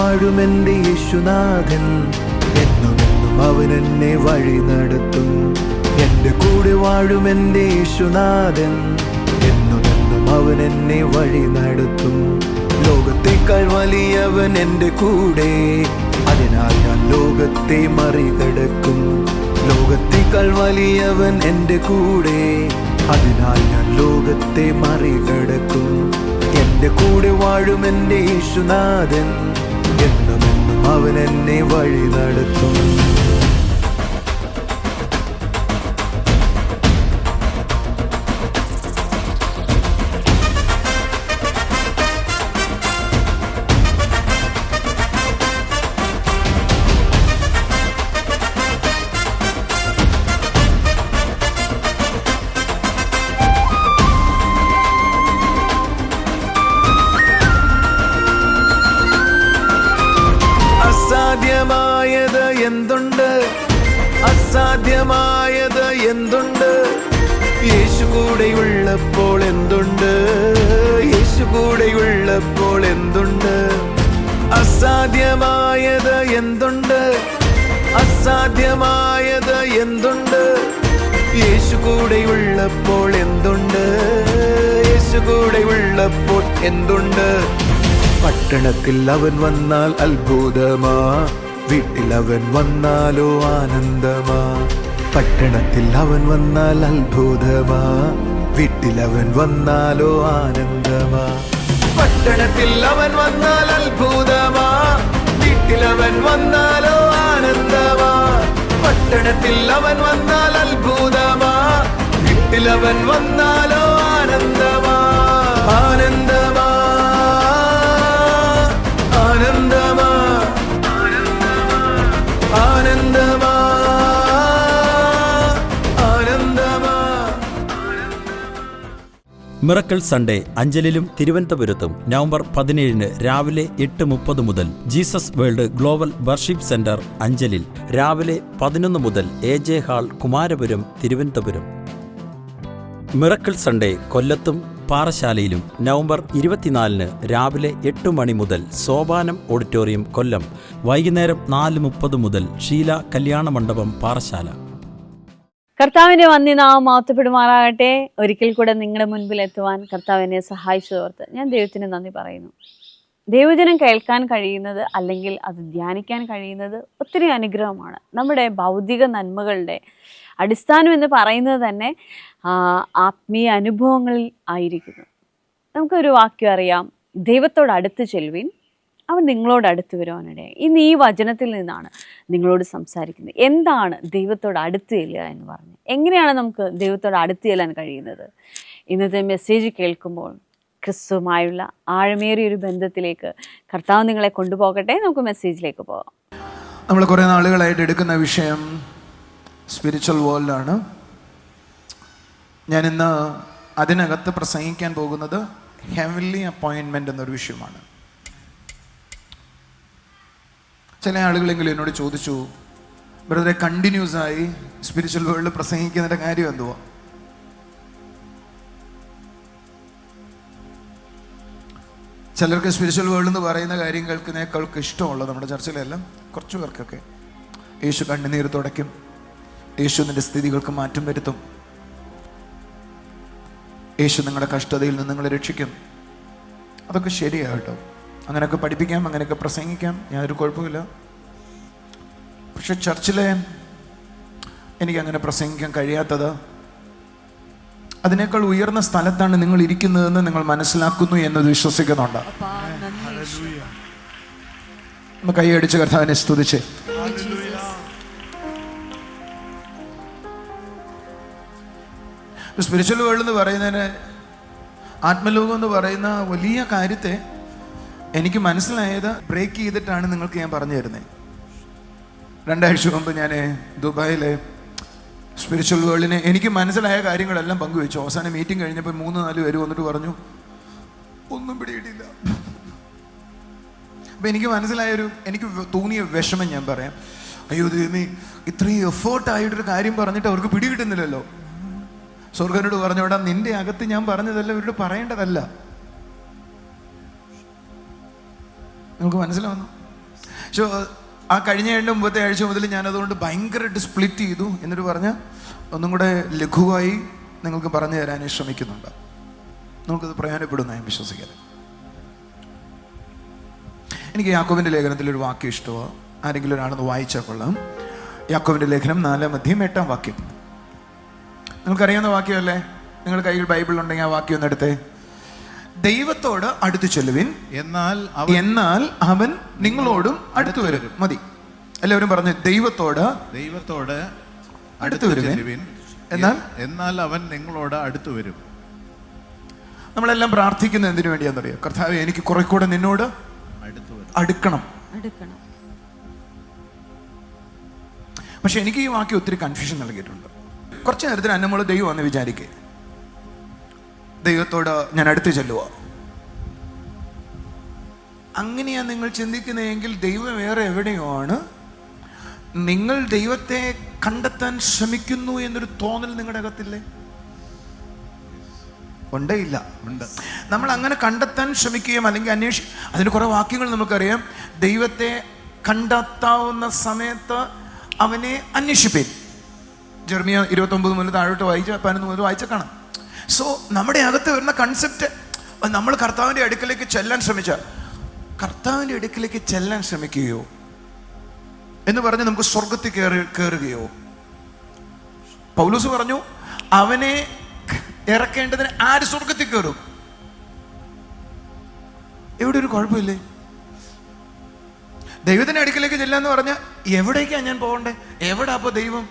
വാഴും എൻ്റെ യേശുനാഥൻ, എന്നുമെന്നും അവൻ എന്നെ വഴി നടത്തും. എൻ്റെ കൂടെ വാഴും എൻ്റെ യേശുനാഥൻ, എന്നുമെന്നും അവൻ എന്നെ വഴി നടത്തും. ലോകത്തേക്കാൾ വലിയവൻ എൻ്റെ കൂടെ, അതിനാൽ ഞാൻ ലോകത്തെ മറികടക്കും. ലോകത്തേക്കാൾ വലിയവൻ എൻ്റെ കൂടെ, അതിനാൽ ഞാൻ ലോകത്തെ മറികടക്കും. എൻ്റെ കൂടെ വാഴും എൻ്റെ യേശുനാഥൻ, എന്നുമെന്നും അവൻ എന്നെ വഴി നടത്തും. അസാധ്യമായത് എന്തുണ്ട്, അസാധ്യമായത് എന്തുണ്ട്, യേശു കൂടെയുള്ളപ്പോൾ എന്തുണ്ട്, യേശു കൂടെയുള്ളപ്പോൾ എന്തുണ്ട്. അസാധ്യമായത് എന്തുണ്ട്, അസാധ്യമായത് എന്തുണ്ട്, യേശു കൂടെയുള്ളപ്പോൾ എന്തുണ്ട്, യേശു കൂടെയുള്ളപ്പോൾ എന്തുണ്ട്. പട്ടണത്തിൽ അവൻ വന്നാൽ അത്ഭുതമാ, വീട്ടിൽ അവൻ വന്നാലോ ആനന്ദമാ. പട്ടണത്തിൽ അവൻ വന്നാൽ അത്ഭുതമാ, വീട്ടിൽ അവൻ വന്നാലോ ആനന്ദമാ. പട്ടണത്തിൽ അവൻ വന്നാൽ അത്ഭുതമാ, വീട്ടിൽ അവൻ വന്നാലോ ആനന്ദമാ. പട്ടണത്തിൽ അവൻ വന്നാൽ അത്ഭുതമാ, വീട്ടിൽ അവൻ വന്നാലോ ആനന്ദമാ. ആനന്ദമാ, ആനന്ദമാ, ആനന്ദമാ, ആനന്ദമാ. മിറക്കിൾ സൺഡേ അഞ്ചലിലും തിരുവനന്തപുരത്തും നവംബർ 17 രാവിലെ 8:30 മുതൽ Jesus world global worship centre അഞ്ചലിൽ, രാവിലെ 11 മുതൽ AJ hall Kumarapuram Thiruvananthapuram. Miracle Sunday കൊല്ലത്തും പാറശാലയിലും നവംബർ 24 രാവിലെ 8 മണി മുതൽ സോപാനം ഓഡിറ്റോറിയം കൊല്ലം, വൈകുന്നേരം 4:30 മുതൽ ഷീല കല്യാണ മണ്ഡപം പാറശാല. കർത്താവിന്റെ വന്യനാമം മഹത്വപ്പെടുമാറാകട്ടെ. ഒരിക്കൽ കൂടെ നിങ്ങളുടെ മുൻപിൽ എത്തുവാൻ കർത്താവിനെ സഹായിച്ചതോർത്ത് ഞാൻ ദൈവത്തിന് നന്ദി പറയുന്നു. ദൈവജനം കേൾക്കാൻ കഴിയുന്നത്, അല്ലെങ്കിൽ അത് ധ്യാനിക്കാൻ കഴിയുന്നത് ഒത്തിരി അനുഗ്രഹമാണ്. നമ്മുടെ ഭൗതിക നന്മകളുടെ അടിസ്ഥാനം എന്ന് പറയുന്നത് തന്നെ ആത്മീയ അനുഭവങ്ങളിൽ ആയിരിക്കുന്നു. നമുക്കൊരു വാക്യം അറിയാം, ദൈവത്തോട് അടുത്ത് ചെല്ലുവിൻ, അവൻ നിങ്ങളോട് അടുത്ത് വരുവാനിടയായി. ഇന്ന് ഈ വചനത്തിൽ നിന്നാണ് നിങ്ങളോട് സംസാരിക്കുന്നത്. എന്താണ് ദൈവത്തോട് അടുത്ത് ചെല്ലുക എന്ന് പറഞ്ഞ്, എങ്ങനെയാണ് നമുക്ക് ദൈവത്തോട് അടുത്ത് ചെല്ലാൻ കഴിയുന്നത്? ഇന്നത്തെ മെസ്സേജ് കേൾക്കുമ്പോൾ ക്രിസ്തുവുമായുള്ള ആഴമേറിയൊരു ബന്ധത്തിലേക്ക് കർത്താവ് നിങ്ങളെ കൊണ്ടുപോകട്ടെ. നമുക്ക് മെസ്സേജിലേക്ക് പോകാം. നമ്മൾ കുറേ നാളുകളായിട്ട് എടുക്കുന്ന വിഷയം സ്പിരിച്വൽ വേൾഡാണ്. ഞാനിന്ന് അതിനകത്ത് പ്രസംഗിക്കാൻ പോകുന്നത് ഹെവൻലി അപ്പോയിൻമെൻ്റ് എന്നൊരു വിഷയമാണ്. ചില ആളുകളെങ്കിലും എന്നോട് ചോദിച്ചു, ബ്രദറെ കണ്ടിന്യൂസ് ആയി സ്പിരിച്വൽ വേൾഡ് പ്രസംഗിക്കുന്നതിൻ്റെ കാര്യം എന്തുവാ? ചിലർക്ക് സ്പിരിച്വൽ വേൾഡ് എന്ന് പറയുന്ന കാര്യം കേൾക്കുന്നതിനേക്കാൾക്ക് ഇഷ്ടമുള്ളത് നമ്മുടെ ചർച്ചയിലെല്ലാം കുറച്ച് പേർക്കൊക്കെ യേശു കണ്ണുനീര് തുടയ്ക്കും, യേശു നിന്റെ സ്ഥിതികൾക്ക് മാറ്റം വരുത്തും, യേശു നിങ്ങളുടെ കഷ്ടതയിൽ നിന്ന് നിങ്ങളെ രക്ഷിക്കും. അതൊക്കെ ശരിയാണ് കേട്ടോ, അങ്ങനെയൊക്കെ പഠിപ്പിക്കാം, അങ്ങനെയൊക്കെ പ്രസംഗിക്കാം, ഞാനൊരു കുഴപ്പമില്ല. പക്ഷെ ചർച്ചിലെ എനിക്കങ്ങനെ പ്രസംഗിക്കാൻ കഴിയാത്തത്, അതിനേക്കാൾ ഉയർന്ന സ്ഥലത്താണ് നിങ്ങൾ ഇരിക്കുന്നതെന്ന് നിങ്ങൾ മനസ്സിലാക്കുന്നു എന്നത് വിശ്വസിക്കുന്നുണ്ട്. ഒന്ന് കൈയടിച്ച് കർത്താവിനെ സ്തുതിച്ച്. സ്പിരിച്വൽ വേൾഡ് എന്ന് പറയുന്നതിന്, ആത്മലോകം എന്ന് പറയുന്ന വലിയ കാര്യത്തെ എനിക്ക് മനസ്സിലായത് ബ്രേക്ക് ചെയ്തിട്ടാണ് നിങ്ങൾക്ക് ഞാൻ പറഞ്ഞു തരുന്നത്. 2 ആഴ്ച മുമ്പ് ഞാൻ ദുബായിലെ സ്പിരിച്വൽ വേൾഡിനെ എനിക്ക് മനസ്സിലായ കാര്യങ്ങളെല്ലാം പങ്കുവെച്ചു. അവസാനം മീറ്റിംഗ് കഴിഞ്ഞപ്പോൾ 3-4 പേര് വന്നിട്ട് പറഞ്ഞു, ഒന്നും പിടിയിട്ടില്ല. അപ്പം എനിക്ക് എനിക്ക് തോന്നിയ വിഷമം ഞാൻ പറയാം. അയ്യോ ദൈവമേ, ഇത്രയും എഫേർട്ടായിട്ടൊരു കാര്യം പറഞ്ഞിട്ട് അവർക്ക് പിടികിട്ടുന്നില്ലല്ലോ. സ്വർഗ്ഗനോട് പറഞ്ഞോടാ, നിന്റെ അകത്ത് ഞാൻ പറഞ്ഞതല്ല ഇവരോട് പറയേണ്ടതല്ല. നമുക്ക് മനസ്സിലാവുന്നു? സോ ആ കഴിഞ്ഞ മുമ്പത്തെ ആഴ്ച മുതൽ ഞാനതുകൊണ്ട് ഭയങ്കരമായിട്ട് സ്പ്ലിറ്റ് ചെയ്തു. എന്നിട്ട് പറഞ്ഞ് ഒന്നും കൂടെ ലഘുവായി നിങ്ങൾക്ക് പറഞ്ഞു തരാൻ ശ്രമിക്കുന്നുണ്ട്. നമുക്കത് പ്രയോജനപ്പെടുന്ന ഞാൻ വിശ്വസിക്കുന്നത്. എനിക്ക് യാക്കോബിൻ്റെ ലേഖനത്തിലൊരു വാക്യം ഇഷ്ടമാണ്. ആരെങ്കിലും ഒരാളൊന്ന് വായിച്ചാൽ കൊള്ളാം. യാക്കോബിൻ്റെ ലേഖനം 4:8 നിങ്ങൾക്കറിയാവുന്ന വാക്യമല്ലേ? നിങ്ങളുടെ കയ്യിൽ ബൈബിൾ ഉണ്ടെങ്കിൽ ആ വാക്യം ഒന്ന് എടുത്തേ. ദൈവത്തോട് അടുത്തു ചെല്ലുവിൻ, എന്നാൽ അവൻ നിങ്ങളോടും അടുത്തു വരും. മതി, എല്ലാവരും പറഞ്ഞു ദൈവത്തോട് അടുത്തു വരുവിൻ, എന്നാൽ അവൻ നിങ്ങളോട് അടുത്തു വരും. നമ്മളെല്ലാം പ്രാർത്ഥിക്കുന്നത് എന്തിനു വേണ്ടിയാണെന്നറിയോ? കർത്താവേ, എനിക്ക് കുറെ കൂടെ നിന്നോട് അടുക്കണം. പക്ഷെ എനിക്ക് ഈ വാക്യം ഒത്തിരി കൺഫ്യൂഷൻ നൽകിയിട്ടുണ്ട്. കുറച്ച് നേരത്തിന് നമ്മൾ ദൈവം എന്ന് വിചാരിക്കേ, ദൈവത്തോട് ഞാൻ അടുത്ത് ചെല്ലുക, അങ്ങനെയാ നിങ്ങൾ ചിന്തിക്കുന്നതെങ്കിൽ ദൈവം വേറെ എവിടെയോ ആണ്. നിങ്ങൾ ദൈവത്തെ കണ്ടെത്താൻ ശ്രമിക്കുന്നു എന്നൊരു തോന്നൽ നിങ്ങളുടെ അകത്തില്ലേ? ഉണ്ടേ? ഇല്ല, ഉണ്ട്. നമ്മൾ അങ്ങനെ കണ്ടെത്താൻ ശ്രമിക്കുകയും അല്ലെങ്കിൽ അതിന് കുറെ വാക്യങ്ങൾ നമുക്കറിയാം. ദൈവത്തെ കണ്ടെത്താവുന്ന സമയത്ത് അവനെ അന്വേഷിപ്പേൻ. ജെറമിയ 29 മുതൽ താഴോട്ട് വായിച്ച 11 മുതൽ വായിച്ച കാണാം. സോ നമ്മുടെ അകത്ത് വരുന്ന കൺസെപ്റ്റ്, നമ്മൾ കർത്താവിൻ്റെ അടുക്കലേക്ക് ചെല്ലാൻ ശ്രമിക്കുകയോ എന്ന് പറഞ്ഞ് നമുക്ക് സ്വർഗത്തിൽ കയറുകയോ? പൗലോസ് പറഞ്ഞു, അവനെ ഇറക്കേണ്ടതിന് ആര് സ്വർഗത്തിൽ കയറും? എവിടെ ഒരു കുഴപ്പമില്ലേ? ദൈവത്തിന്റെ അടുക്കലേക്ക് ചെല്ലാന്ന് പറഞ്ഞ എവിടേക്കാ ഞാൻ പോകണ്ടേ? എവിടെ അപ്പൊ ദൈവം?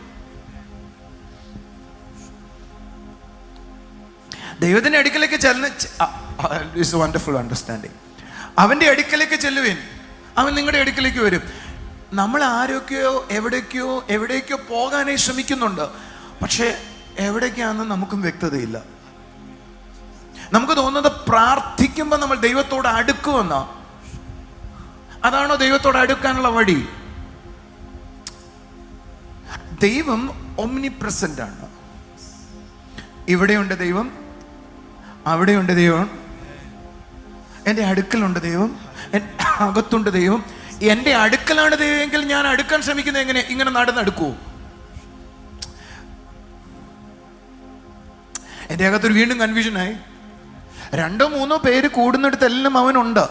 ദൈവത്തിന്റെ അടുക്കലേക്ക് ചെല്ലുന്ന വണ്ടർഫുൾ അണ്ടർസ്റ്റാൻഡിങ്. അവന്റെ അടുക്കലേക്ക് ചെല്ലുവേൻ, അവൻ നിങ്ങളുടെ അടുക്കലേക്ക് വരും. നമ്മൾ ആരൊക്കെയോ എവിടേക്കോ പോകാനായി ശ്രമിക്കുന്നുണ്ട്. പക്ഷെ എവിടേക്കാണെന്ന് നമുക്കും വ്യക്തതയില്ല. നമുക്ക് തോന്നുന്നത് പ്രാർത്ഥിക്കുമ്പോൾ നമ്മൾ ദൈവത്തോട് അടുക്കുമെന്നാ. അതാണോ ദൈവത്തോട് അടുക്കാനുള്ള വഴി? ദൈവം ഒമ്നി പ്രസന്റ് ആണ്. ഇവിടെയുണ്ട് ദൈവം, അവിടെയുണ്ട് ദൈവം, എൻ്റെ അടുക്കലുണ്ട് ദൈവം, അകത്തുണ്ട് ദൈവം. എൻ്റെ അടുക്കലാണ് ദൈവമെങ്കിൽ ഞാൻ അടുക്കാൻ ശ്രമിക്കുന്നത് എങ്ങനെ? ഇങ്ങനെ നടന്നെടുക്കൂ? എൻ്റെ അകത്തൊരു വീണ്ടും കൺഫ്യൂഷനായി. 2-3 പേര് കൂടുന്നിടത്തെല്ലാം അവനുണ്ട്.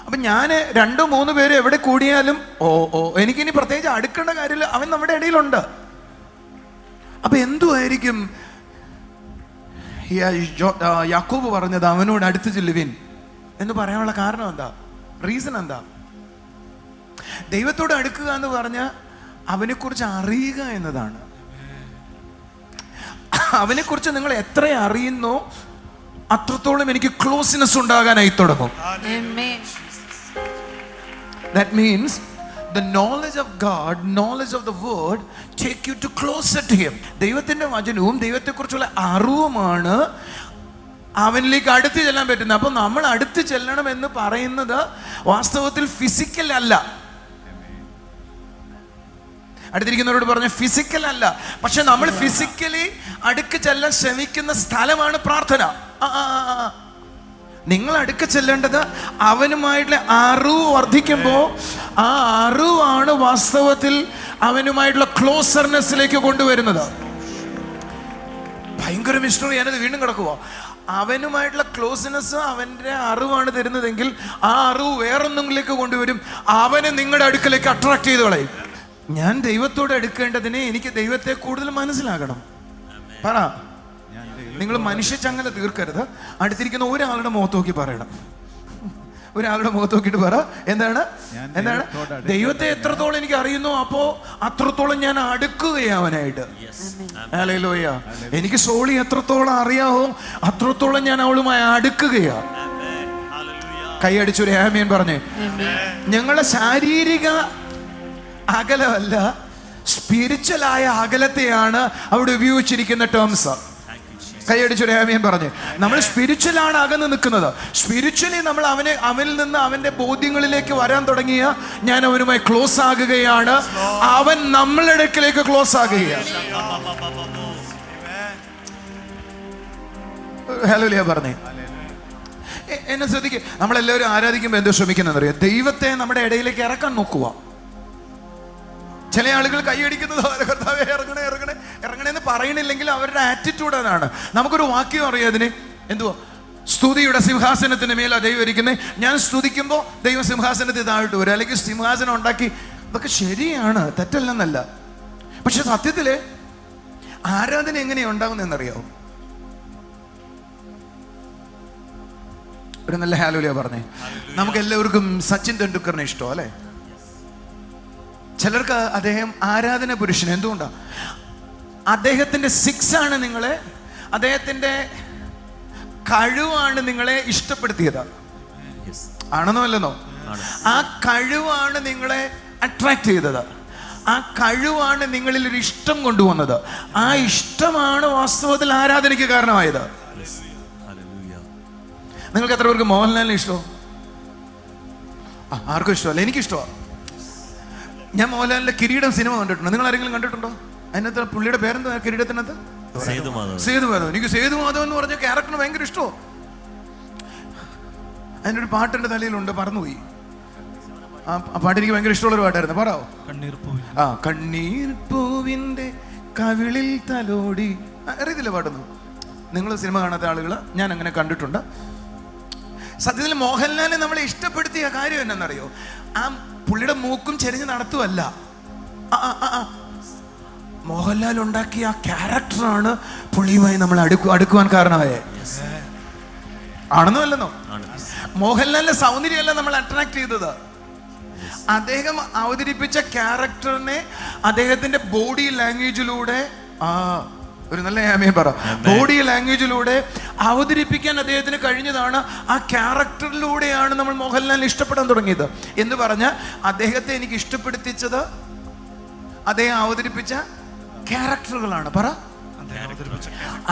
അപ്പൊ ഞാൻ 2-3 പേര് എവിടെ കൂടിയാലും എനിക്കിനി പ്രത്യേകിച്ച് അടുക്കേണ്ട കാര്യമില്ല, അവൻ നമ്മുടെ ഇടയിലുണ്ട്. അപ്പൊ എന്തുമായിരിക്കും യാക്കോബ് പറഞ്ഞത് അവനോട് അടുത്ത് ചെല്ലുവിൻ എന്ന് പറയാനുള്ള കാരണം എന്താ? റീസൺ എന്താ? ദൈവത്തോട് അടുക്കുക എന്ന് പറഞ്ഞ അവനെക്കുറിച്ച് അറിയുക എന്നതാണ്. അവനെക്കുറിച്ച് നിങ്ങൾ എത്ര അറിയുന്നോ അത്രത്തോളം എനിക്ക് ക്ലോസ്നെസ് ഉണ്ടാകാനായി തുടങ്ങും. That means the knowledge of God, knowledge of the word take you to closer to him. ദൈവത്തിന്റെ വചനവും ദൈവത്തെക്കുറിച്ചുള്ള അറിവുമാണ് അവനിലേക്ക് അടുത്ത് ചെല്ലാൻ പറ്റുന്നത്. അപ്പൊ നമ്മൾ അടുത്ത് ചെല്ലണം എന്ന് പറയുന്നത് വാസ്തവത്തിൽ ഫിസിക്കൽ അല്ല. അടുത്തിരിക്കുന്നവരോട് പറഞ്ഞ ഫിസിക്കൽ അല്ല, പക്ഷെ നമ്മൾ ഫിസിക്കലി അടുക്ക് ചെല്ലാൻ ശ്രമിക്കുന്ന സ്ഥലമാണ് പ്രാർത്ഥന. നിങ്ങൾ അടുക്ക ചെല്ലേണ്ടത് അവനുമായിട്ടുള്ള അറിവ് വർദ്ധിക്കുമ്പോൾ ആ അറിവാണ് വാസ്തവത്തിൽ അവനുമായിട്ടുള്ള ക്ലോസർനെസ്സിലേക്ക് കൊണ്ടുവരുന്നത്. ഭയങ്കര മിസ്റ്ററി. ഞാനത് വീണ്ടും കിടക്കുക. അവനുമായിട്ടുള്ള ക്ലോസ്നെസ് അവൻ്റെ അറിവാണ് തരുന്നതെങ്കിൽ ആ അറിവ് വേറൊന്നിലേക്ക് കൊണ്ടുവരും. അവനെ നിങ്ങളുടെ അടുക്കലേക്ക് അട്രാക്ട് ചെയ്ത് കളയും. ഞാൻ ദൈവത്തോട് അടുക്കേണ്ടതിന് എനിക്ക് ദൈവത്തെ കൂടുതൽ മനസ്സിലാകണം. പറ, നിങ്ങൾ മനുഷ്യ ചങ്ങല തീർക്കരുത്. അടുത്തിരിക്കുന്ന ഒരാളുടെ മുഖത്ത് നോക്കി പറയണം. ഒരാളുടെ മുഖത്ത് നോക്കിയിട്ട് പറ, എന്താണ് ദൈവത്തെ എത്രത്തോളം എനിക്ക് അറിയുന്നു അപ്പോ അത്രത്തോളം ഞാൻ അടുക്കുകയാവനായിട്ട്. ഹല്ലേലൂയ. എനിക്ക് സോളി എത്രത്തോളം അറിയാവോ അത്രത്തോളം ഞാൻ അവളുമായി അടുക്കുകയാ. കൈയടിച്ചൊരു ആമേൻ പറഞ്ഞേ. ഞങ്ങളുടെ ശാരീരിക അകലമല്ല, സ്പിരിച്വലായ അകലത്തെയാണ് അവിടെ ഉപയോഗിച്ചിരിക്കുന്ന ടേംസ്. കൈയടിച്ചൊരു ആമേൻ പറഞ്ഞ്. നമ്മൾ സ്പിരിച്വലാണ് അകന്ന് നിൽക്കുന്നത്. സ്പിരിച്വലി നമ്മൾ അവനിൽ നിന്ന് അവന്റെ ബോധ്യങ്ങളിലേക്ക് വരാൻ തുടങ്ങിയ ഞാൻ അവനുമായി ക്ലോസ് ആകുകയാണ്. അവൻ നമ്മളുടെ അടുക്കിലേക്ക് ക്ലോസ് ആകുകയാണ്. ഹല്ലേലൂയ പറഞ്ഞേ. എന്നെ ശ്രദ്ധിക്കുക, നമ്മളെല്ലാവരും ആരാധിക്കുമ്പോൾ എന്തോ ശ്രമിക്കുന്നറിയാം, ദൈവത്തെ നമ്മുടെ ഇടയിലേക്ക് ഇറക്കാൻ നോക്കുക. ചില ആളുകൾ കൈയടിക്കുന്നത് കർത്താവേ ഇറങ്ങണേ ഇറങ്ങണേ ഇറങ്ങണേ എന്ന് പറയണില്ലെങ്കിൽ അവരുടെ ആറ്റിറ്റ്യൂഡ് അതാണ്. നമുക്കൊരു വാക്യം അറിയാം അതിന്, എന്തുവാ? സ്തുതിയുടെ സിംഹാസനത്തിന് മേലെ ദൈവം ഇരിക്കുന്നത്. ഞാൻ സ്തുതിക്കുമ്പോൾ ദൈവം സിംഹാസനത്തിൽ താഴോട്ട് വരും, അല്ലെങ്കിൽ സിംഹാസനം ഉണ്ടാക്കി. ഇതൊക്കെ ശരിയാണ്, തെറ്റല്ലെന്നല്ല. പക്ഷെ സത്യത്തില് ആരാധന എങ്ങനെയാ ഉണ്ടാകുന്നതെന്നറിയാവോ? ഒരു നല്ല ഹാലൂലിയ പറഞ്ഞേ. നമുക്ക് എല്ലാവർക്കും സച്ചിൻ തെണ്ടുൽക്കറിനെ ഇഷ്ടം അല്ലേ? ചിലർക്ക് അദ്ദേഹം ആരാധന പുരുഷൻ. എന്തുകൊണ്ടാ? അദ്ദേഹത്തിന്റെ സിക്സാണ് നിങ്ങളെ, അദ്ദേഹത്തിന്റെ കഴിവാണ് നിങ്ങളെ ഇഷ്ടപ്പെടുത്തിയത്. ആണെന്നോ അല്ലെന്നോ? ആ കഴിവാണ് നിങ്ങളെ അട്രാക്ട് ചെയ്തത്. ആ കഴിവാണ് നിങ്ങളിൽ ഒരു ഇഷ്ടം കൊണ്ടുവന്നത്. ആ ഇഷ്ടമാണ് വാസ്തവത്തിൽ ആരാധനയ്ക്ക് കാരണമായത്. നിങ്ങൾക്ക് എത്ര പേർക്ക് മോഹൻലാലിനെ ഇഷ്ടമോ? ആർക്കും ഇഷ്ടമല്ല. എനിക്കിഷ്ടമാണ്. ഞാൻ മോഹൻലാലിന്റെ കിരീടം സിനിമ കണ്ടിട്ടുണ്ട്. നിങ്ങൾ ആരെങ്കിലും കണ്ടിട്ടുണ്ടോ? അതിനകത്ത് പുള്ളിയുടെ പേരെന്താ കിരീടത്തിനകത്ത്? സേതുമാധവൻ. എനിക്ക് സേതുമാധവൻ എന്ന് പറഞ്ഞ ക്യാരക്ടർ ഭയങ്കര ഇഷ്ടമോ. അതിനൊരു പാട്ടിന്റെ തലയിലുണ്ട്, മറന്നുപോയി. ആ പാട്ട് എനിക്ക് ഭയങ്കര ഇഷ്ടമുള്ളൊരു പാട്ടായിരുന്നു. പറയാവോ? കണ്ണീർ പൂവിന്റെ കവിളിൽ തലോടി. അറിയത്തില്ല പാട്ടൊന്നും. നിങ്ങൾ സിനിമ കാണാത്ത ആളുകൾ, ഞാൻ അങ്ങനെ കണ്ടിട്ടുണ്ട്. സത്യത്തിൽ മോഹൻലാലിനെ നമ്മളെ ഇഷ്ടപ്പെടുത്തിയ കാര്യം എന്നറിയോ? ആ പുള്ളിയുടെ മൂക്കും ചെരിഞ്ഞ് നടത്തുമല്ല, മോഹൻലാൽ ഉണ്ടാക്കിയ ആ ക്യാരക്ടറാണ് പുള്ളിയുമായി നമ്മൾ അടുക്കുവാൻ കാരണമായേ. ആണെന്നോ അല്ലെന്നോ? മോഹൻലാലിന്റെ സൗന്ദര്യമല്ല നമ്മൾ അട്രാക്ട് ചെയ്തത്. അദ്ദേഹം അവതരിപ്പിച്ച ക്യാരക്ടറിനെ അദ്ദേഹത്തിന്റെ ബോഡി ലാംഗ്വേജിലൂടെ, ഒരു നല്ല ആമേൻ പറ, ബോഡി ലാംഗ്വേജിലൂടെ അവതരിപ്പിക്കാൻ അദ്ദേഹത്തിന് കഴിഞ്ഞതാണ്. ആ ക്യാരക്ടറിലൂടെയാണ് നമ്മൾ മോഹൻലാലിനെ ഇഷ്ടപ്പെടാൻ തുടങ്ങിയത്. എന്ന് പറഞ്ഞാൽ അദ്ദേഹത്തെ എനിക്ക് ഇഷ്ടപ്പെടുത്തിച്ചത് അദ്ദേഹം അവതരിപ്പിച്ച ക്യാരക്ടറുകളാണ്. പറ,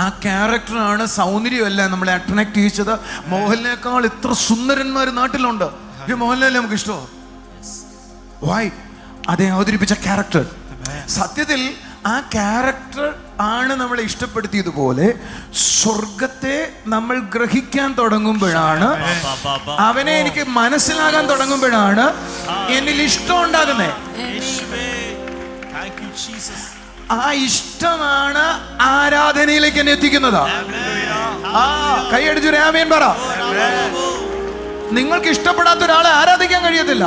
ആ ക്യാരക്ടറാണ്, സൗന്ദര്യമല്ല നമ്മളെ അട്രാക്ട് ചെയ്യിച്ചത്. മോഹൻലാലിനേക്കാൾ എത്ര സുന്ദരന്മാർ നാട്ടിലുണ്ട്. മോഹൻലാലിനെ നമുക്ക് ഇഷ്ടമോ? വൈ? അദ്ദേഹം അവതരിപ്പിച്ച ക്യാരക്ടർ. സത്യത്തിൽ ആ ക്യാരക്ടർ ആണ് നമ്മളെ ഇഷ്ടപ്പെടുത്തിയതുപോലെ സ്വർഗത്തെ നമ്മൾ ഗ്രഹിക്കാൻ തുടങ്ങുമ്പോഴാണ്, അവനെ എനിക്ക് മനസ്സിലാകാൻ തുടങ്ങുമ്പോഴാണ് എന്നിൽ ഇഷ്ടം ഉണ്ടാകുന്നത്. ആ ഇഷ്ടമാണ് ആരാധനയിലേക്ക് എന്നെ എത്തിക്കുന്നത്. കൈയടിച്ചു ആമേൻ പറ. നിങ്ങൾക്ക് ഇഷ്ടപ്പെടാത്ത ഒരാളെ ആരാധിക്കാൻ കഴിയത്തില്ല.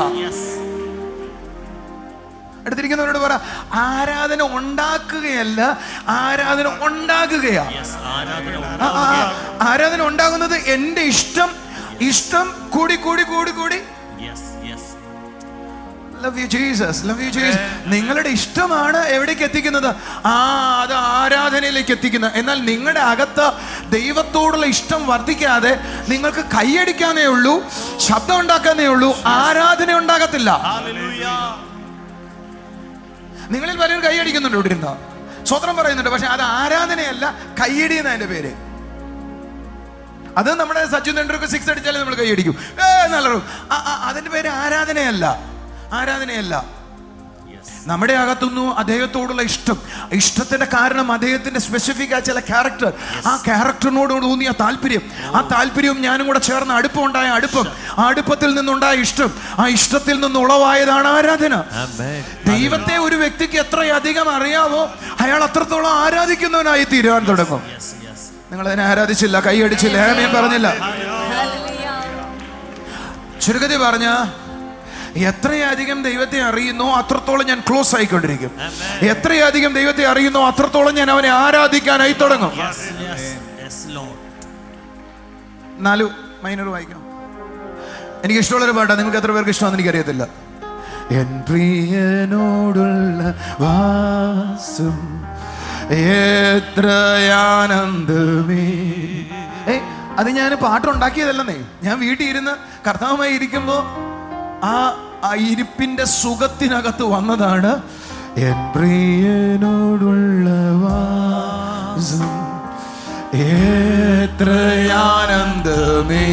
അടുത്തിരിക്കുന്നവരോട് പറ, ആരാധന ഉണ്ടാക്കുകയല്ല, ആരാധന ഉണ്ടാകുകയാ. ആരാധന ഉണ്ടാകുന്നത് എന്റെ ഇഷ്ടം കൂടി കൂടി കൂടി കൂടി. Love you Jesus, love you Jesus. നിങ്ങളുടെ ഇഷ്ടമാണ് എവിടേക്ക് എത്തിക്കുന്നത്? അത് ആരാധനയിലേക്ക് എത്തിക്കുന്നത്. എന്നാൽ നിങ്ങളുടെ അകത്ത് ദൈവത്തോടുള്ള ഇഷ്ടം വർദ്ധിക്കാതെ നിങ്ങൾക്ക് കൈയടിക്കാനേ ഉള്ളൂ, ശബ്ദം ഉണ്ടാക്കാനേ ഉള്ളൂ, ആരാധന ഉണ്ടാകത്തില്ല. നിങ്ങളിൽ പലരും കൈയടിക്കുന്നുണ്ട്, ഇവിടെ ഇരുന്ന സ്വത്രം പറയുന്നുണ്ട്. പക്ഷെ അത് ആരാധനയല്ല, കൈയടി എന്ന അതിന്റെ പേര്. അത് നമ്മുടെ സച്ചിൻ തെണ്ടുൽക്കർ 6 അടിച്ചാലേ നമ്മൾ കൈയടിക്കും, നല്ലറും. അതിന്റെ പേര് ആരാധനയല്ല. നമ്മുടെ അകത്തുനിന്ന് അദ്ദേഹത്തോടുള്ള ഇഷ്ടത്തിന്റെ കാരണം അദ്ദേഹത്തിന്റെ സ്പെസിഫിക് ആയ ചില ക്യാരക്ടർ, ആ ക്യാരക്ടറിനോട് തോന്നിയ താല്പര്യം, ആ താല്പര്യവും ഞാനും കൂടെ ചേർന്ന് അടുപ്പമുണ്ടായ ആ അടുപ്പത്തിൽ നിന്നുണ്ടായ ഇഷ്ടം, ആ ഇഷ്ടത്തിൽ നിന്ന് ഉളവായതാണ് ആരാധന. ദൈവത്തെ ഒരു വ്യക്തിക്ക് എത്രയധികം അറിയാവോ അയാൾ അത്രത്തോളം ആരാധിക്കുന്നവനായി തീരാൻ തുടങ്ങും. നിങ്ങൾ അതിനെ ആരാധിച്ചില്ല, കൈയടിച്ചില്ല, ഞാൻ പറഞ്ഞില്ല. ചുരുക്കത്തിൽ പറഞ്ഞ, എത്രയധികം ദൈവത്തെ അറിയുന്നോ അത്രത്തോളം ഞാൻ ക്ലോസ് ആയിക്കൊണ്ടിരിക്കും. എത്രയധികം ദൈവത്തെ അറിയുന്നോ അത്രത്തോളം ഞാൻ അവനെ ആരാധിക്കാനായി തുടങ്ങും. 4 മൈനർ വായിക്കാം. എനിക്ക് ഇഷ്ടമുള്ളൊരു പാട്ടാണ്. നിങ്ങൾക്ക് എത്ര പേർക്ക് ഇഷ്ടമാണെന്ന് എനിക്കറിയത്തില്ല. എൻ പ്രിയനോടുള്ള വാസം എത്ര ആനന്ദമേ. അത് ഞാൻ പാട്ടുണ്ടാക്കിയതല്ലെന്നേ. ഞാൻ വീട്ടിൽ ഇരുന്ന് കർത്താവുമായി ഇരിക്കുമ്പോ ആ ഇരിപ്പിന്റെ സുഖത്തിനകത്ത് വന്നതാണ്. എൻ പ്രിയനോടുള്ള വാസം എത്ര ആനന്ദമേ.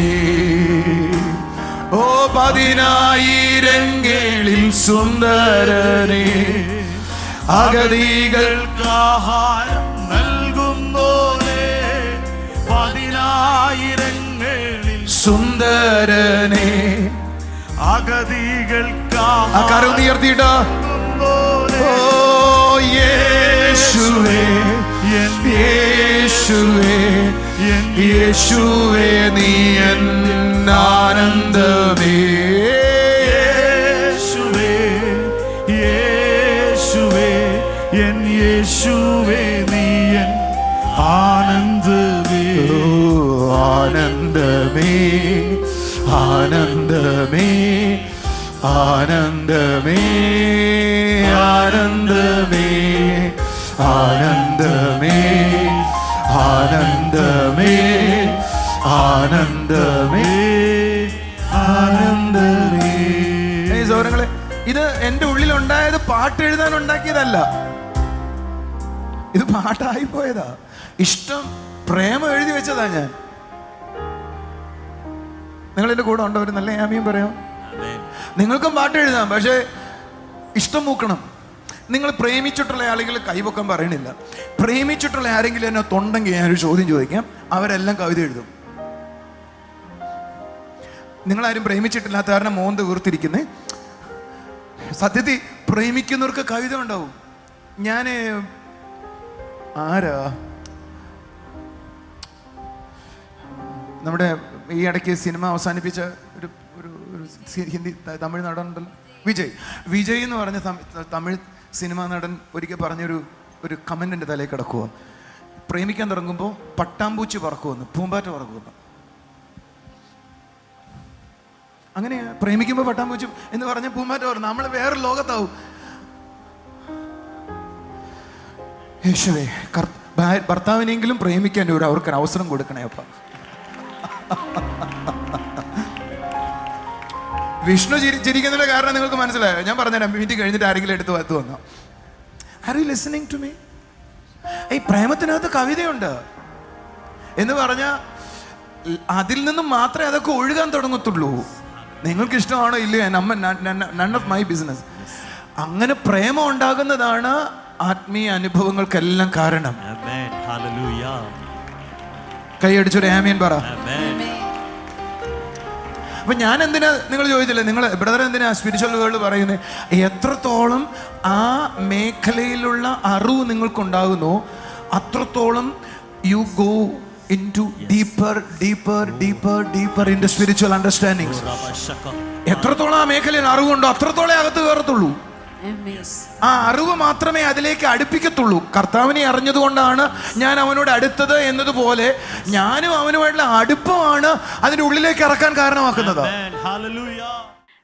ഓ 10,000 സുന്ദരനെ, അഗതികൾക്ക് ആഹാരം നൽകുന്നോനെ. 10,000 സുന്ദരനെ. ആ കരം ഉയർത്തിയിട്ട് ഓ യേശുവേ, യേശുവേ, യേശുവേ നീ എൻ ആനന്ദമേ. യേശുവേ, യേശുവേ, എൻ യേശുവേ നീ എൻ ആനന്ദമേ. ആനന്ദമേ, ആനന്ദമേ, ആനന്ദമേ, ആനന്ദമേ, ആനന്ദമേ, ആനന്ദമേ, ആനന്ദമേ, ആനന്ദമേ. സൗരങ്ങളെ, ഇത് എൻ്റെ ഉള്ളിലുണ്ടായത് പാട്ട് എഴുതാൻ ഉണ്ടാക്കിയതല്ല, ഇത് പാട്ടായി പോയതാ. ഇഷ്ടം, പ്രേമം എഴുതി വെച്ചതാ ഞാൻ. നിങ്ങൾ എൻ്റെ കൂടെ ഉണ്ടോ? ഒരു നല്ല ആമീൻ പറയാം. നിങ്ങൾക്കും പാട്ട് എഴുതാം, പക്ഷേ ഇഷ്ടം മൂക്കണം. നിങ്ങൾ പ്രേമിച്ചിട്ടുള്ള ആളുകൾ കൈവക്കാൻ പറയണില്ല. പ്രേമിച്ചിട്ടുള്ള ആരെങ്കിലും എന്നെ തൊണ്ടെങ്കിൽ ഞാനൊരു ചോദ്യം ചോദിക്കാം. അവരെല്ലാം കവിത എഴുതും. നിങ്ങളാരും പ്രേമിച്ചിട്ടില്ലാത്ത കാരണം മോന്ത് വീർത്തിരിക്കുന്നേ. സത്യത്തിൽ പ്രേമിക്കുന്നവർക്ക് കവിത ഉണ്ടാവും. ഞാൻ ആരാ നമ്മുടെ ഈ ഇടയ്ക്ക് സിനിമ അവസാനിപ്പിച്ച ഒരു ഹിന്ദി തമിഴ് നടനുണ്ടല്ലോ, വിജയ് എന്ന് പറഞ്ഞ തമിഴ് സിനിമാ നടൻ ഒരിക്കൽ പറഞ്ഞൊരു കമൻ്റ് എൻ്റെ തലയിൽ കിടക്കുക. പ്രേമിക്കാൻ തുടങ്ങുമ്പോൾ പട്ടാമ്പൂച്ചി പറക്കുമെന്ന്, പൂമ്പാറ്റ പറക്കുമെന്ന്. അങ്ങനെ പ്രേമിക്കുമ്പോൾ പട്ടാമ്പൂച്ചി എന്ന് പറഞ്ഞ പൂമ്പാറ്റ പറഞ്ഞു. നമ്മൾ വേറെ ലോകത്താവും. യേശുവേ, ഭർത്താവിനെങ്കിലും പ്രേമിക്കാൻ അവർക്ക് അവസരം കൊടുക്കണേ അപ്പ. വിഷ്ണു ചിരിക്കുന്നതിന്റെ കാരണം നിങ്ങൾക്ക് മനസ്സിലായോ? ഞാൻ പറഞ്ഞുതരാം. മീറ്റിംഗ് കഴിഞ്ഞിട്ട് ആരെങ്കിലും എടുത്ത് വന്നു. Are you listening to me? ഈ പ്രേമത്തിനകത്ത് കവിതയുണ്ട് എന്ന് പറഞ്ഞാൽ അതിൽ നിന്നും മാത്രമേ അതൊക്കെ ഒഴുകാൻ തുടങ്ങത്തുള്ളൂ. നിങ്ങൾക്ക് ഇഷ്ടമാണോ ഇല്ലയോ, നൺ ഓഫ് മൈ ബിസിനസ്. അങ്ങനെ പ്രേമം ഉണ്ടാകുന്നതാണ് ആത്മീയ അനുഭവങ്ങൾക്കെല്ലാം കാരണം. കൈയടിച്ചൊരു ആമീൻ പറ. അപ്പൊ ഞാൻ എന്തിനാ, നിങ്ങൾ ചോദിച്ചില്ലേ, നിങ്ങൾ ബ്രദർ എന്തിനാ സ്പിരിച്വൽ വേൾഡ് പറയുന്നത്? എത്രത്തോളം ആ മേഖലയിലുള്ള അറിവ് നിങ്ങൾക്കുണ്ടാകുന്നു, അത്രത്തോളം you go into deeper into spiritual understandings. എത്രത്തോളം ആ മേഖലയിൽ അറിവുണ്ടോ അത്രത്തോളം അകത്ത് കയറത്തുള്ളൂ. ആ അറിവ് മാത്രമേ അതിലേക്ക് അടുപ്പിക്കത്തുള്ളൂ. കർത്താവിനെ അറിഞ്ഞതുകൊണ്ടാണ് ഞാൻ അവനോട് അടുത്തത് എന്നതുപോലെ ഞാനും അവനുമായിട്ടുള്ള അടുപ്പമാണ് അതിന്റെ ഉള്ളിലേക്ക് ഇറക്കാൻ കാരണമാക്കുന്നത്.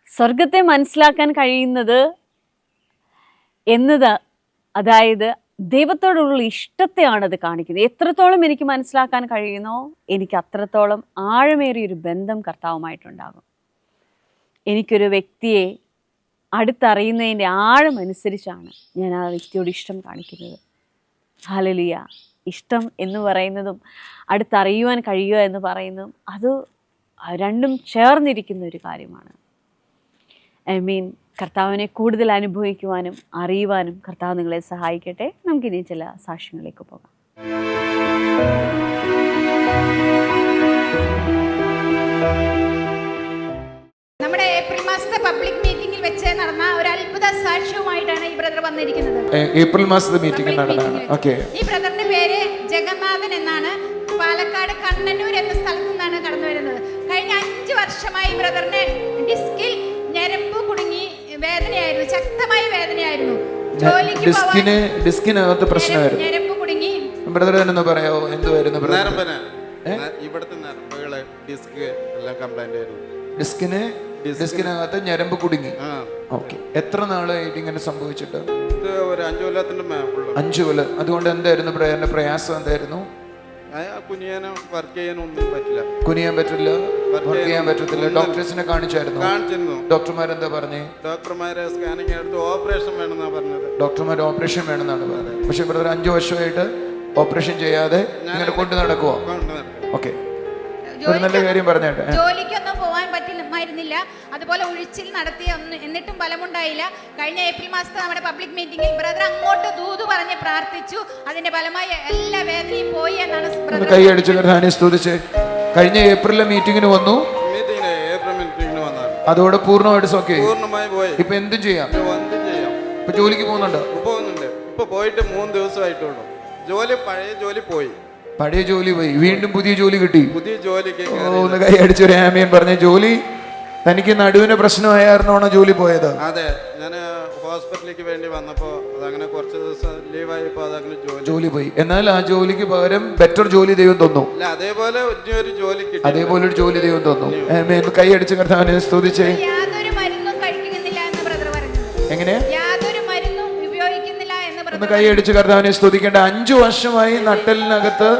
സ്വർഗത്തെ മനസ്സിലാക്കാൻ കഴിയുന്നത് എന്നത്, അതായത് ദൈവത്തോടുള്ള ഇഷ്ടത്തെയാണ് അത് കാണിക്കുന്നത്. എത്രത്തോളം എനിക്ക് മനസ്സിലാക്കാൻ കഴിയുന്നോ എനിക്ക് അത്രത്തോളം ആഴമേറിയൊരു ബന്ധം കർത്താവുമായിട്ടുണ്ടാകും. എനിക്കൊരു വ്യക്തിയെ അടുത്തറിയുന്നതിൻ്റെ ആഴമനുസരിച്ചാണ് ഞാൻ ആ വ്യക്തിയോട് ഇഷ്ടം കാണിക്കുന്നത്. ഹല്ലേലൂയ. ഇഷ്ടം എന്ന് പറയുന്നതും അടുത്തറിയുവാൻ കഴിയുക എന്ന് പറയുന്നതും അത് രണ്ടും ചേർന്നിരിക്കുന്ന ഒരു കാര്യമാണ്. കർത്താവിനെ കൂടുതൽ അനുഭവിക്കുവാനും അറിയുവാനും കർത്താവ് നിങ്ങളെ സഹായിക്കട്ടെ. നമുക്കിനി ചില സാക്ഷ്യങ്ങളിലേക്ക് പോകാം. നമ്മുടെ ഏപ്രിൽ മാസത്തെ പബ്ലിക് മീറ്റിംഗിൽ വെച്ച് നടന്ന ഒരു അത്ഭുത സാക്ഷ്യവുമായിട്ടാണ് ഈ ബ്രദർ വന്നിരിക്കുന്നത്. ഏപ്രിൽ മാസത്തെ മീറ്റിംഗ് നടന്നതാണ്. ഓക്കേ. ഈ ബ്രദറിന്റെ പേര് ജഗന്നാഥൻ എന്നാണ്. പാലക്കാട് കണ്ണന്നൂർ എന്ന സ്ഥലത്തു നിന്നാണ് കടന്നു വരുന്നത്. കഴിഞ്ഞ 5 വർഷമായി ബ്രദറിന് ഡിസ്കിൽ ഞരമ്പ് കുടുങ്ങി വേദനയായിരുന്നു, ശക്തമായ വേദനയായിരുന്നു. ഡിസ്കിനകത്ത് പ്രശ്നമായിരുന്നു, ഞരമ്പ് കുടുങ്ങി. ബ്രദർ തന്നെ പറയാമോ എന്തുവായിരുന്നു? ഇവിടുത്തെ നരമ്പുകള് ഡിസ്ക് എല്ലാം കംപ്ലൈന്റ് ആയിരുന്നു. ഡിസ്കിനകത്ത് ഞരമ്പ് കുടുങ്ങി. ഓക്കെ. എത്ര നാളായിട്ട് ഇങ്ങനെ സംഭവിച്ചിട്ട്? ഒരു 5 കൊല്ലത്തിന്റെ 5 കൊല്ലം. അതുകൊണ്ട് എന്തായിരുന്നു ബ്രദറിന്റെ പ്രയാസം? എന്തായിരുന്നു? കുനിയാനും വർക്ക് ചെയ്യാനും ഒന്നും പറ്റില്ല. കുനിയാൻ പറ്റില്ല, വർക്ക് ചെയ്യാൻ പറ്റത്തില്ല. ഡോക്ടേഴ്സിനെ കാണിച്ചിരുന്നു? ഡോക്ടർമാരെന്താ പറഞ്ഞേ? ഡോക്ടർമാരെ സ്കാനിങ് എടുത്ത് ഓപ്പറേഷൻ വേണമെന്നാണ് പറഞ്ഞത്. ഡോക്ടർമാർ ഓപ്പറേഷൻ വേണമെന്നാണ് പറഞ്ഞത്. പക്ഷെ ബ്രദർ 5 വർഷമായിട്ട് ഓപ്പറേഷൻ ചെയ്യാതെ ഇങ്ങനെ കൊണ്ട് നടക്കുവോ? ഓക്കെ. ഒരു നല്ല കാര്യം പറഞ്ഞേട്ടെ. ജോലിക്കൊന്നും പോകാൻ പറ്റില്ലായിരുന്നില്ല. അതുപോലെ ഉഴിച്ചിൽ നടത്തി എന്നിട്ടും ഫലമുണ്ടായില്ല. കഴിഞ്ഞ ഏപ്രിൽ മാസത്തെ നമ്മുടെ പബ്ലിക് മീറ്റിംഗിൽ ബ്രദർ അങ്ങോട്ട് ദൂത് പറഞ്ഞ് പ്രാർത്ഥിച്ചു. അതിന്റെ ഫലമായി എല്ലാ വേദനയും പോയി എന്നാണ് ബ്രദർ. കൈ അടിച്ചു സ്തുതിച്ച് കഴിഞ്ഞ ഏപ്രിലിലെ മീറ്റിങ്ങിന് വന്നു, മീറ്റിങ്ങിന് ഏപ്രിൽ മീറ്റിങ്ങിന് വന്നാണ്. അതോടെ പൂർണ്ണമായിട്ട് സോക്കെ പൂർണ്ണമായി പോയി. ഇപ്പൊ എന്തും ചെയ്യാം. എന്തും ചെയ്യാം. ഇപ്പൊ ജോലിക്ക് പോകുന്നുണ്ട്. പോകുന്നുണ്ട്. ഇപ്പൊ പോയിട്ട് 3 ദിവസമായിട്ടുള്ളൂ. പഴയ ജോലി പോയി. പഴയ ജോലി പോയി, വീണ്ടും പുതിയ ജോലി കിട്ടി. പുതിയ ജോലിക്ക് ഒന്ന് കൈ അടിച്ചൊരു ആമേൻ പറഞ്ഞ. ജോലി തനിക്ക് നടുവിന് പ്രശ്നമായിരുന്നാണോ ജോലി പോയത്? അതെ, ഞാൻ ഹോസ്പിറ്റലിലേക്ക് വേണ്ടി വന്നപ്പോ അതങ്ങനെ കുറച്ച് ദിവസം ലീവായപ്പോ അതങ്ങനെ ജോലി പോയി. എന്നാൽ ആ ജോലിക്ക് പകരം ബെറ്റർ ജോലി ദൈവം തന്നു. അതേപോലെ ഒരു ജോലി കിട്ടി. അതേപോലെ ഒരു ജോലി ദൈവം തന്നു. ആമേൻ. കൈ അടിച്ച് കർത്താവിനെ സ്തുതിച്ചേ. യാതൊരു മരുന്നും കഴിക്കുന്നില്ല എന്ന് ബ്രദർ പറഞ്ഞു. എങ്ങനെ? യാതൊരു മരുന്നും ഉപയോഗിക്കുന്നില്ല എന്ന് ഒന്ന് ബ്രദർ. കൈ അടിച്ച് കർത്താവിനെ സ്തുതിക്കേണ്ട. 5 വർഷമായി നട്ടലിനകത്ത്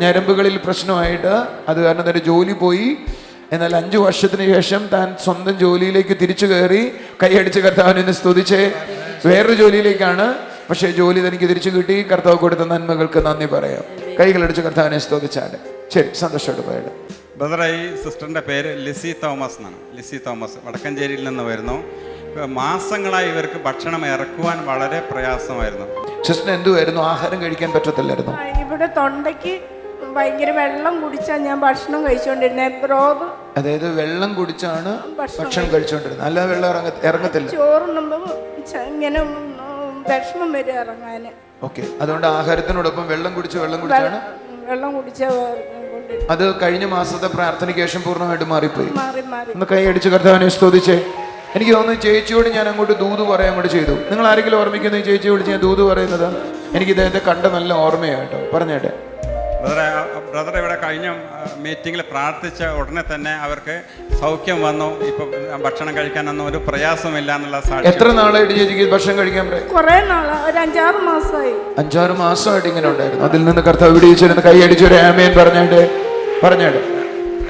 ഞരമ്പുകളിൽ പ്രശ്നമായിട്ട്, അത് കാരണം തന്നെ ജോലി പോയി. എന്നാൽ 5 വർഷത്തിന് ശേഷം താൻ സ്വന്തം ജോലിയിലേക്ക് തിരിച്ചു കയറി. കൈയടിച്ച് കർത്താവിനെ സ്തുതിച്ച്. വേറൊരു ജോലിയിലേക്കാണ്, പക്ഷേ ജോലി തനിക്ക് തിരിച്ചു കിട്ടി. കർത്താവ് കൊടുത്ത നന്മകൾക്ക് നന്ദി പറയാം. കൈകളടിച്ച് കർത്താവിനെ സ്തുതിച്ചാണ്. ശരി, സന്തോഷമായിട്ട് പോയത്. ബ്രദറെ, ഈ സിസ്റ്ററിൻ്റെ പേര് ലിസി തോമസ് എന്നാണ്. ലിസി തോമസ് വടക്കഞ്ചേരിയിൽ നിന്ന് വരുന്നു. മാസങ്ങളായി ഇവർക്ക് ഭക്ഷണം ഇറക്കുവാൻ വളരെ പ്രയാസമായിരുന്നു. സിസ്റ്റർ എന്തുവായിരുന്നു? ആഹാരം കഴിക്കാൻ പറ്റത്തില്ലായിരുന്നു. ഇവിടെ തൊണ്ടയ്ക്ക് ഭയങ്കര വെള്ളം കുടിച്ചാൽ ഞാൻ ഭക്ഷണം കഴിച്ചുകൊണ്ടിരുന്നത്. ബ്രോബ്, അതായത് വെള്ളം കുടിച്ചാണ് ഭക്ഷണം കഴിച്ചുകൊണ്ടിരുന്നത്, അല്ലാതെ വെള്ളം ഇറങ്ങത്തില്ല. ചോറുണ്ണുമ്പോൾ ഇങ്ങനെ വിഷമം വരും ഇറങ്ങാന്. ഓക്കെ, അതുകൊണ്ട് ആഹാരത്തിനോടൊപ്പം വെള്ളം കുടിച്ചാണ്. വെള്ളം കുടിച്ച അത് കഴിഞ്ഞ മാസത്തെ പ്രാർത്ഥനയ്ക്ക് ശേഷം പൂർണ്ണമായിട്ട് മാറിപ്പോയി. മാറി മാറി. ഒന്ന് കൈ അടിച്ച് കർത്താവിനെ സ്തുതിച്ചേ. എനിക്ക് തോന്നുന്നു ചേച്ചിയോട് ഞാൻ അങ്ങോട്ട് ദൂത് പറയാൻ കൂടി ചെയ്തു. നിങ്ങൾ ആരെങ്കിലും ഓർമ്മിക്കുന്ന ഈ ചേച്ചിയോട് ഞാൻ ദൂത് പറയുന്നത്? എനിക്ക് ഇദ്ദേഹത്തെ കണ്ട നല്ല ഓർമ്മയായിട്ടോ. പറഞ്ഞേട്ടെ ബ്രദർ ഇവിടെ കഴിഞ്ഞ മീറ്റിങ്ങിൽ പ്രാർത്ഥിച്ച ഉടനെ തന്നെ അവർക്ക് സൗഖ്യം വന്നു. ഇപ്പൊ ഭക്ഷണം കഴിക്കാനൊന്നും ഒരു പ്രയാസമില്ല എന്നുള്ള സാക്ഷി. എത്ര നാളായിട്ട് ചേച്ചിക്ക് ഭക്ഷണം കഴിക്കാൻ? കുറെ നാള്, ഒരു 5-6 മാസമായി. 5-6 മാസമായിട്ട് ഇങ്ങനെ ഉണ്ടായിരുന്നു. അതിൽ നിന്ന് കർത്താവ് വിടിയിച്ചിരുന്ന് കൈ അടിച്ചൊരു ആമേൻ പറഞ്ഞേട്ടെ.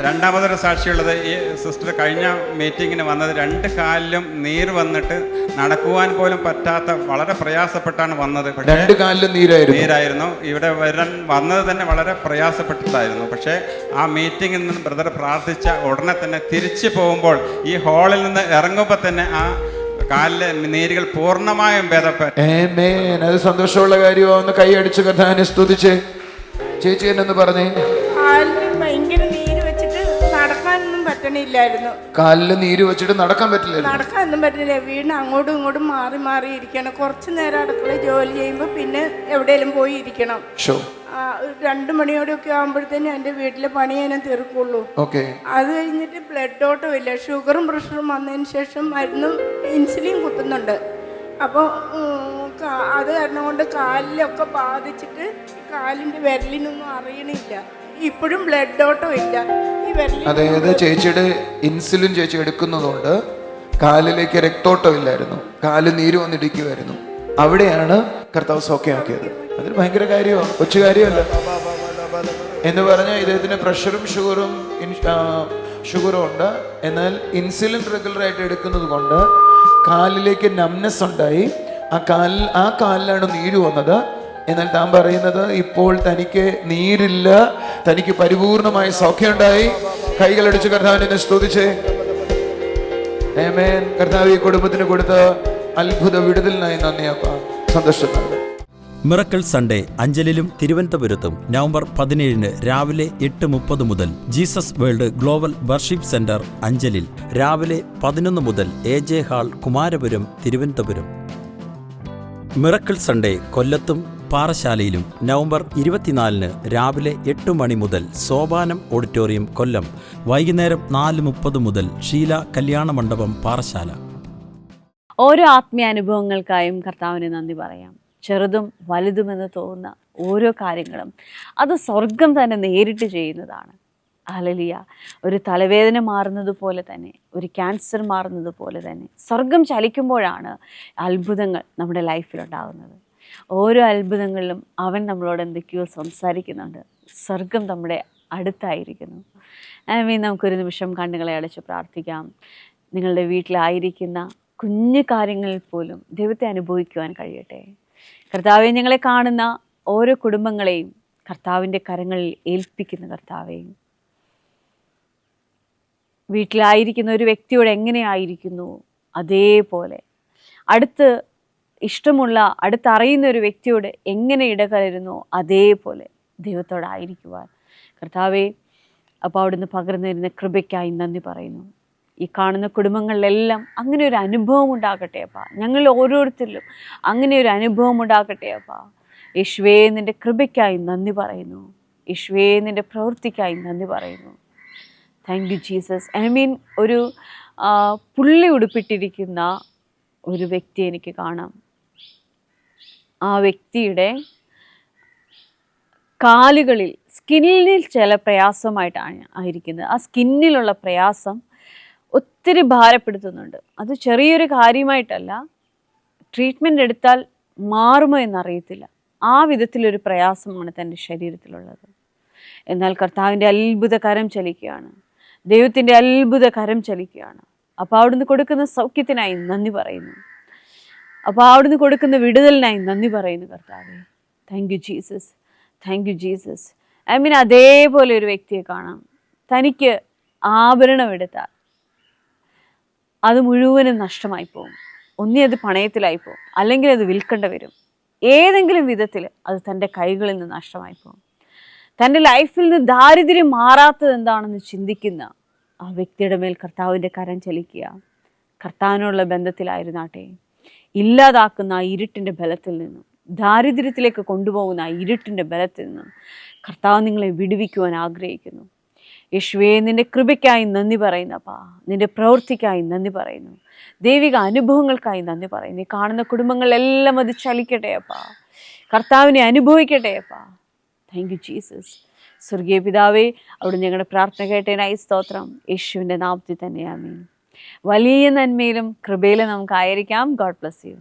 രണ്ടാമതൊരു സാക്ഷിയുള്ളത്, ഈ സിസ്റ്റർ കഴിഞ്ഞ മീറ്റിങ്ങിന് വന്നത് 2 കാലിലും നീര് വന്നിട്ട് നടക്കുവാൻ പോലും പറ്റാത്ത വളരെ പ്രയാസപ്പെട്ടാണ് വന്നത്. 2 കാലിലും നീരായിരുന്നു. ഇവിടെ വന്നത് തന്നെ വളരെ പ്രയാസപ്പെട്ടിട്ടായിരുന്നു. പക്ഷേ ആ മീറ്റിങ്ങിൽ നിന്ന് ബ്രദർ പ്രാർത്ഥിച്ച ഉടനെ തന്നെ തിരിച്ചു പോകുമ്പോൾ ഈ ഹാളിൽ നിന്ന് ഇറങ്ങുമ്പോൾ തന്നെ ആ കാലിലെ നീരുകൾ പൂർണ്ണമായും ഭേദപ്പെട്ടു. ആമേൻ. അത് സന്തോഷമുള്ള കാര്യമാണെന്ന് കൈ അടിച്ച് കർത്താവിനെ സ്തുതിച്ച്. ചേച്ചി എന്നൊന്ന് പറഞ്ഞേ. ഭയങ്കര നീര് വെച്ചിട്ട് നടക്കാനൊന്നും പറ്റണില്ലായിരുന്നു. കാലില് നീര് വെച്ചിട്ട് നടക്കാൻ പറ്റില്ല. നടക്കാനൊന്നും പറ്റില്ല. വീണ് അങ്ങോട്ടും ഇങ്ങോട്ടും മാറി മാറി ഇരിക്കണം. കുറച്ചു നേരം അടുക്കളയിൽ ജോലി ചെയ്യുമ്പോൾ പിന്നെ എവിടെയെങ്കിലും പോയി ഇരിക്കണം. 2 മണിയോടെയൊക്കെ ആകുമ്പോഴത്തേനും എൻ്റെ വീട്ടിലെ പണി ഞാൻ തീർക്കുള്ളൂ. അത് കഴിഞ്ഞിട്ട് ബ്ലഡ് ഓട്ടം ഇല്ല. ഷുഗറും പ്രഷറും വന്നതിന് ശേഷം മരുന്നും ഇൻസുലിൻ കുത്തുന്നുണ്ട്. അപ്പോൾ അത് കാരണം കൊണ്ട് കാലിലൊക്കെ ബാധിച്ചിട്ട് കാലിൻ്റെ വിരലിനൊന്നും അറിയണില്ല. ഇപ്പോഴും ബ്ലഡ് ഓട്ടം ഇല്ല ഈ വിരലിൽ. അതായത് ചേച്ചിയുടെ ഇൻസുലിൻ ചേച്ചി എടുക്കുന്നതുകൊണ്ട് കാലിലേക്ക് രക്തോട്ടം ഇല്ലായിരുന്നു, കാല് നീര് വന്നിടിക്കുമായിരുന്നു. അവിടെയാണ് കർത്താവ് സൗഖ്യമാക്കിയത്. അതൊരു ഭയങ്കര കാര്യമാണ്, കൊച്ചു കാര്യമല്ല. എന്ന് പറഞ്ഞാൽ ഇദ്ദേഹത്തിന് പ്രഷറും ഷുഗറും ഉണ്ട്. എന്നാൽ ഇൻസുലിൻ റെഗുലറായിട്ട് എടുക്കുന്നത് കൊണ്ട് കാലിലേക്ക് നംനെസ് ഉണ്ടായി. ആ കാലിലാണ് നീര് വന്നത്. എന്നാൽ താൻ പറയുന്നത് ഇപ്പോൾ തനിക്ക് നീരില്ല, തനിക്ക് പരിപൂർണമായി സൗഖ്യമുണ്ടായി. കൈകളടിച്ച് കർത്താവിനെ സ്തുതിച്ച്. ആമേൻ. കർത്താവ് ഈ കുടുംബത്തിന് കൊടുത്ത അത്ഭുത വിടുതലിനായി നന്ദിയാക്കാം. സന്തോഷത്തോടെ. മിറക്കിൾ സൺഡേ അഞ്ചലിലും തിരുവനന്തപുരത്തും നവംബർ 17 രാവിലെ 8:30 മുതൽ Jesus world global worship centre അഞ്ചലിൽ, രാവിലെ 11 മുതൽ AJ hall Kumarapuram Thiruvananthapuram. Miracle Sunday കൊല്ലത്തും പാറശാലയിലും നവംബർ 24 രാവിലെ 8 മണി മുതൽ സോപാനം ഓഡിറ്റോറിയം കൊല്ലം, വൈകുന്നേരം 4:30 മുതൽ ഷീല കല്യാണ മണ്ഡപം പാറശാല. ഓരോ ആത്മീയാനുഭവങ്ങൾക്കായും കർത്താവിന് നന്ദി പറയാം. ചെറുതും വലുതുമെന്ന് തോന്നുന്ന ഓരോ കാര്യങ്ങളും അത് സ്വർഗം തന്നെ നേരിട്ട് ചെയ്യുന്നതാണ്. ഹല്ലേലൂയ. ഒരു തലവേദന മാറുന്നത് പോലെ തന്നെ, ഒരു ക്യാൻസർ മാറുന്നത് പോലെ തന്നെ സ്വർഗം ചലിക്കുമ്പോഴാണ് അത്ഭുതങ്ങൾ നമ്മുടെ ലൈഫിലുണ്ടാകുന്നത്. ഓരോ അത്ഭുതങ്ങളിലും അവൻ നമ്മളോട് എന്തൊക്കെയോ സംസാരിക്കുന്നുണ്ട്. സ്വർഗം നമ്മുടെ അടുത്തായിരിക്കുന്നു. നമുക്കൊരു നിമിഷം കണ്ണുകളെ അടച്ച് പ്രാർത്ഥിക്കാം. നിങ്ങളുടെ വീട്ടിലായിരിക്കുന്ന കുഞ്ഞു കാര്യങ്ങളിൽ പോലും ദൈവത്തെ അനുഭവിക്കുവാൻ കഴിയട്ടെ. കർത്താവെ, ഞങ്ങളെ കാണുന്ന ഓരോ കുടുംബങ്ങളെയും കർത്താവിൻ്റെ കരങ്ങളിൽ ഏൽപ്പിക്കുന്ന കർത്താവെ, വീട്ടിലായിരിക്കുന്ന ഒരു വ്യക്തിയോട് എങ്ങനെയായിരിക്കുന്നു അതേപോലെ അടുത്തറിയുന്ന ഒരു വ്യക്തിയോട് എങ്ങനെ ഇടകലരുന്നു അതേപോലെ ദൈവത്തോടായിരിക്കുവാൻ കർത്താവെ അപ്പോൾ അവിടുന്ന് പകർന്നു തരുന്ന കൃപയ്ക്കായി നന്ദി പറയുന്നു. ഈ കാണുന്ന കുടുംബങ്ങളിലെല്ലാം അങ്ങനെ ഒരു അനുഭവം ഉണ്ടാകട്ടെ അപ്പാ. ഞങ്ങൾ ഓരോരുത്തരിലും അങ്ങനെ ഒരു അനുഭവം ഉണ്ടാകട്ടെ അപ്പാ. യേശുവേ നിൻ്റെ കൃപയ്ക്കായി നന്ദി പറയുന്നു. യേശുവേ നിൻ്റെ പ്രവൃത്തിക്കായി നന്ദി പറയുന്നു. Thank you Jesus. I mean ഒരു പുള്ളി ഉടുപ്പിട്ടിരിക്കുന്ന ഒരു വ്യക്തി എനിക്ക് കാണാം. ആ വ്യക്തിയുടെ കാലുകളിൽ സ്കിന്നിൽ ചില പ്രയാസമായിട്ടാണ് ആയിരിക്കുന്നത്. ആ സ്കിന്നിലുള്ള പ്രയാസം ഒത്തിരി ഭാരപ്പെടുത്തുന്നുണ്ട്. അത് ചെറിയൊരു കാര്യമായിട്ടല്ല, ട്രീറ്റ്മെൻറ്റ് എടുത്താൽ മാറുമോ എന്നറിയത്തില്ല. ആ വിധത്തിലൊരു പ്രയാസമാണ് തൻ്റെ ശരീരത്തിലുള്ളത്. എന്നാൽ കർത്താവിൻ്റെ അത്ഭുത കരം ചലിക്കുകയാണ്, ദൈവത്തിൻ്റെ അത്ഭുത കരം ചലിക്കുകയാണ്. അപ്പോൾ അവിടുന്ന് കൊടുക്കുന്ന സൗഖ്യത്തിനായി നന്ദി പറയുന്നു. അപ്പോൾ അവിടുന്ന് കൊടുക്കുന്ന വിടുതലിനായി നന്ദി പറയുന്നു കർത്താവേ. Thank you Jesus, thank you Jesus. I mean അതേപോലെ ഒരു വ്യക്തിയെ കാണാം. തനിക്ക് ആഭരണം എടുത്താൽ അത് മുഴുവനും നഷ്ടമായി പോകും. ഒന്നി അത് പണയത്തിലായി പോകും, അല്ലെങ്കിൽ അത് വിൽക്കേണ്ട വരും. ഏതെങ്കിലും വിധത്തിൽ അത് തൻ്റെ കൈകളിൽ നിന്ന് നഷ്ടമായി പോകും. തൻ്റെ ലൈഫിൽ നിന്ന് ദാരിദ്ര്യം മാറാത്തത് എന്താണെന്ന് ചിന്തിക്കുന്ന ആ വ്യക്തിയുടെ മേൽ കർത്താവിൻ്റെ കരം ചലിക്കുക. കർത്താവിനുള്ള ബന്ധത്തിലായിരുന്നാട്ടെ, ഇല്ലാതാക്കുന്ന ആ ഇരുട്ടിൻ്റെ ബലത്തിൽ നിന്നും, ദാരിദ്ര്യത്തിലേക്ക് കൊണ്ടുപോകുന്ന ആ ഇരുട്ടിൻ്റെ ബലത്തിൽ നിന്നും കർത്താവ് നിങ്ങളെ വിടുവിക്കുവാൻ ആഗ്രഹിക്കുന്നു. യേശുവേ നിൻ്റെ കൃപയ്ക്കായി നന്ദി പറയുന്നപ്പാ, നിൻ്റെ പ്രവൃത്തിക്കായി നന്ദി പറയുന്നു, ദൈവിക അനുഭവങ്ങൾക്കായി നന്ദി പറയുന്നു. ഈ കാണുന്ന കുടുംബങ്ങളെല്ലാം അത് ചലിക്കട്ടെ അപ്പാ, കർത്താവിനെ അനുഭവിക്കട്ടെ അപ്പാ. Thank you Jesus. സ്വർഗീയ പിതാവേ, അവിടെ ഞങ്ങളുടെ പ്രാർത്ഥന കേട്ടതിനായി സ്തോത്രം. യേശുവിൻ്റെ നാമത്തിൽ തന്നെ ആമേൻ. വലിയ നന്മയിലും കൃപയിലും നമുക്കായിരിക്കാം. God bless U.